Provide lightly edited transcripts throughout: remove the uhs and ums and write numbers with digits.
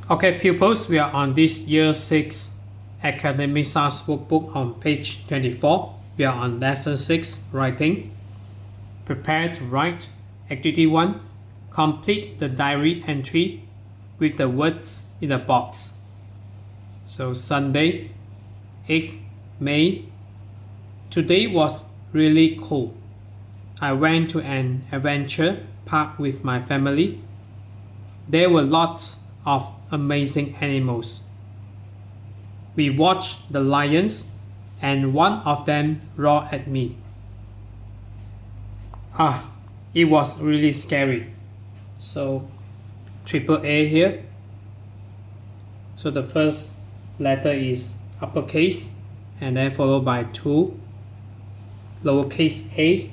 Okay, pupils, we are on this Year 6 Academy Stars Workbook on page 24. We are on Lesson 6, Writing. Prepare to write. Activity 1. Complete the diary entry with the words in the box. So Sunday, 8th May. Today was really cool. I went to an adventure park with my family. There were lots of amazing animals. We watched the lions and one of them roared at me. It was really scary. So triple A here. So the first letter is uppercase and then followed by 2 lowercase a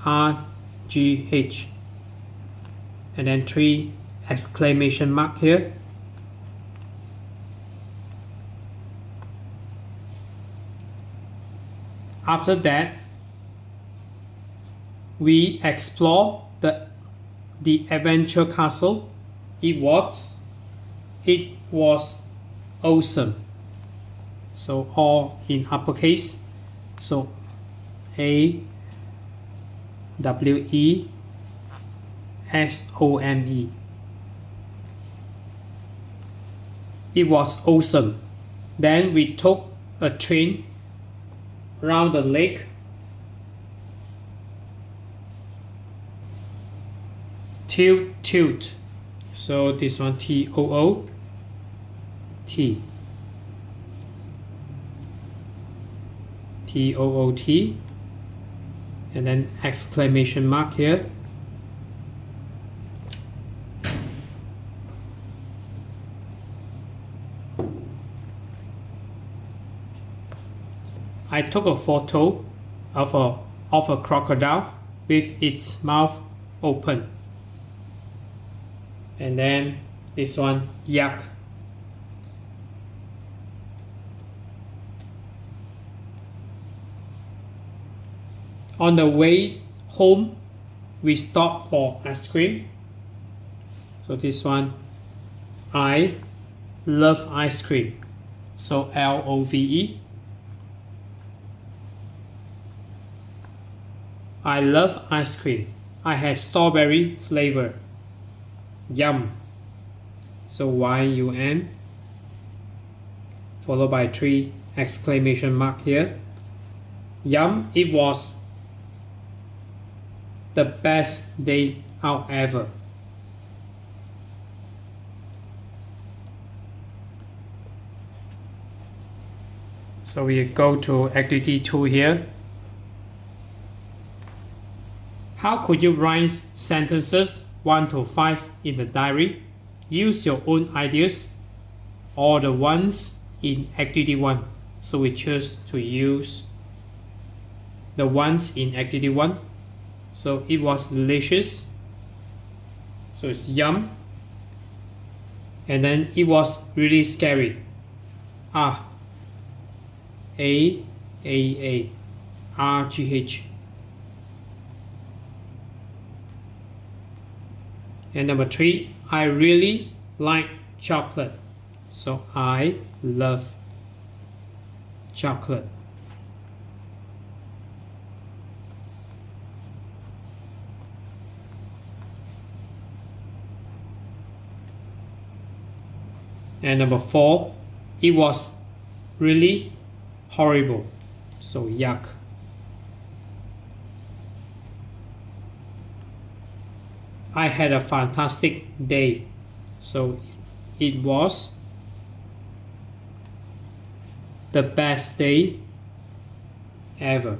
R G H and then 3 exclamation mark here. After that, we explore the adventure castle. It was awesome. So all in uppercase. So A W E S O M E. It was awesome. Then we took a train around the lake. Toot. So this one T-O-O T. T-O-O-T. And then exclamation mark here. I took a photo of a crocodile with its mouth open. And then this one, yuck. On the way home, we stopped for ice cream. So this one, I love ice cream. So L-O-V-E. I love ice cream. I had strawberry flavor. Yum. So Y-U-M followed by 3 exclamation mark here. Yum. It was the best day out ever. So we go to activity 2 here. How could you write sentences 1 to 5 in the diary? Use your own ideas or the ones in activity 1. So we choose to use the ones in activity 1. So it was delicious. So it's yum. And then it was really scary. A R G H. And number 3, I really like chocolate. So I love chocolate. And number 4, it was really horrible. So yuck. I had a fantastic day. So it was the best day ever.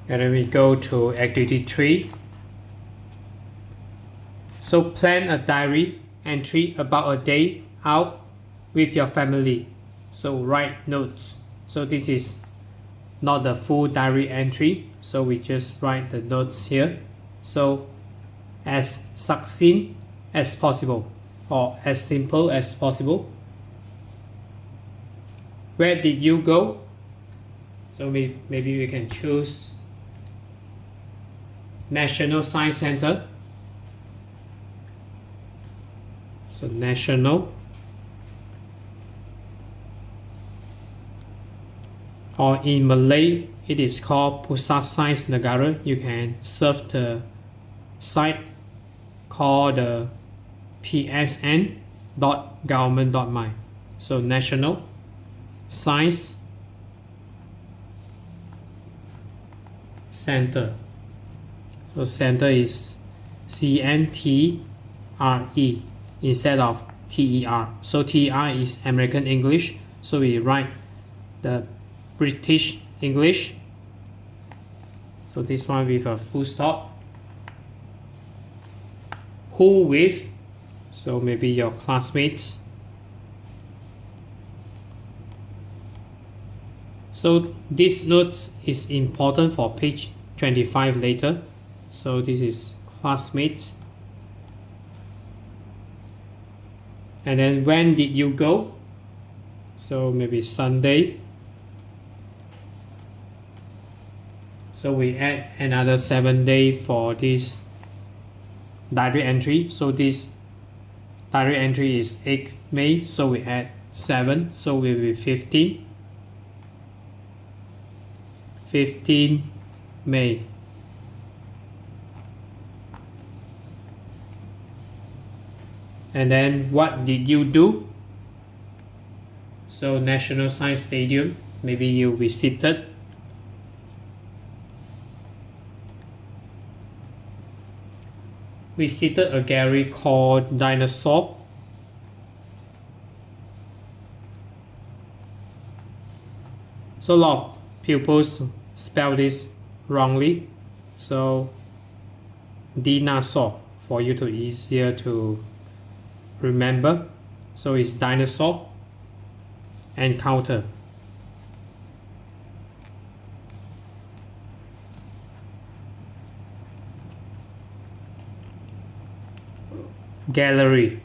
And then we go to activity 3. So plan a diary entry about a day out with your family. So write notes. So this is not the full diary entry. So we just write the notes here. So as succinct as possible or as simple as possible. Where did you go? So maybe we can choose National Science Center. So National, or in Malay it is called Pusat Science Negara. You can surf the site called the psn.government.my. So National Science Center. So center is CNTRE instead of TER. So TER is American English. So we write the British English. So this one with a full stop. Who with? So maybe your classmates. So this notes is important for page 25 later. So this is classmates. And then when did you go? So maybe Sunday. So we add another 7 days for this diary entry. So this diary entry is 8 May. So we add 7. So we will be 15 May. And then what did you do? So National Science Stadium, maybe you visited. Visited a gallery called Dinosaur. So a lot of pupils spell this wrongly. So dinosaur for you to easier to remember. So it's dinosaur. Encounter. Gallery.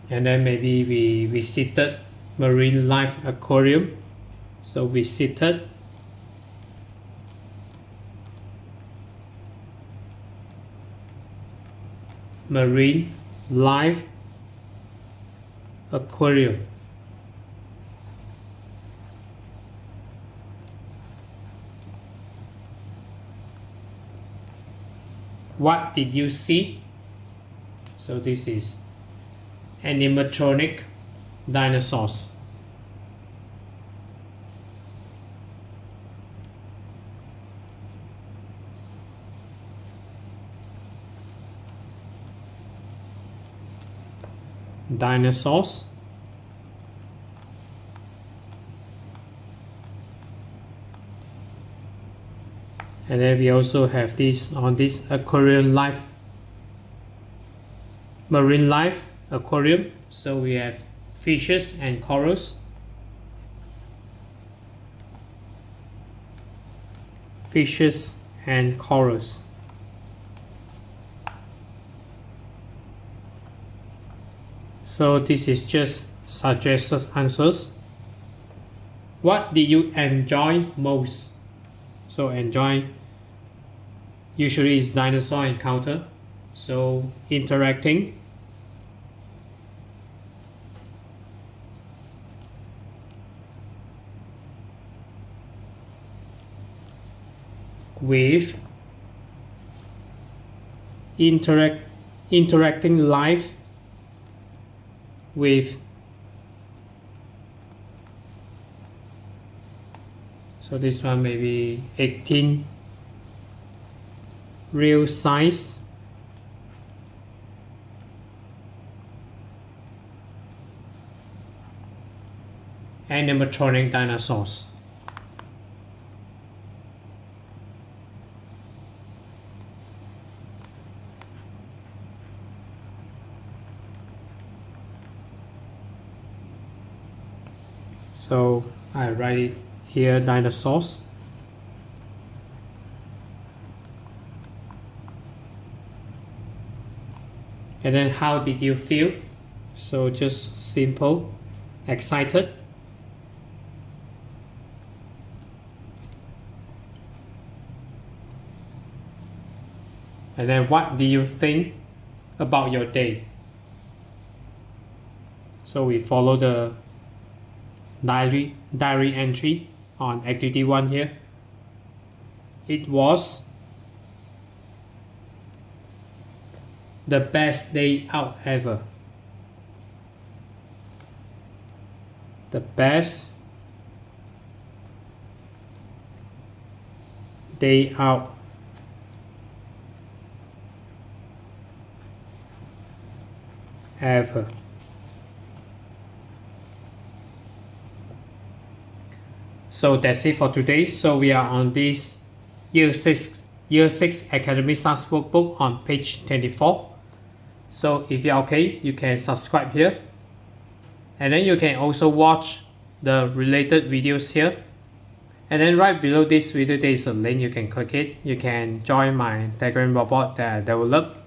And then maybe we visited Marine Life Aquarium. So visited Marine Life Aquarium. What did you see? So this is animatronic dinosaurs. Dinosaurs. And then we also have this on this aquarium life, marine life aquarium. So we have fishes and corals. Fishes and corals. So this is just suggested answers. What did you enjoy most? So enjoy usually is dinosaur encounter. So interacting. With interacting live with. So this one maybe 18 real size. Animatronic dinosaurs. So I write it here, dinosaurs. And then how did you feel? So just simple, excited. And then what do you think about your day? So we follow the diary entry on activity 1 here. It was the best day out ever. The best day out ever. So that's it for today. So we are on this Year 6 Academy Stars Workbook on page 24. So if you're okay, you can subscribe here. And then you can also watch the related videos here. And then right below this video, there is a link. You can click it. You can join my Telegram robot that I developed.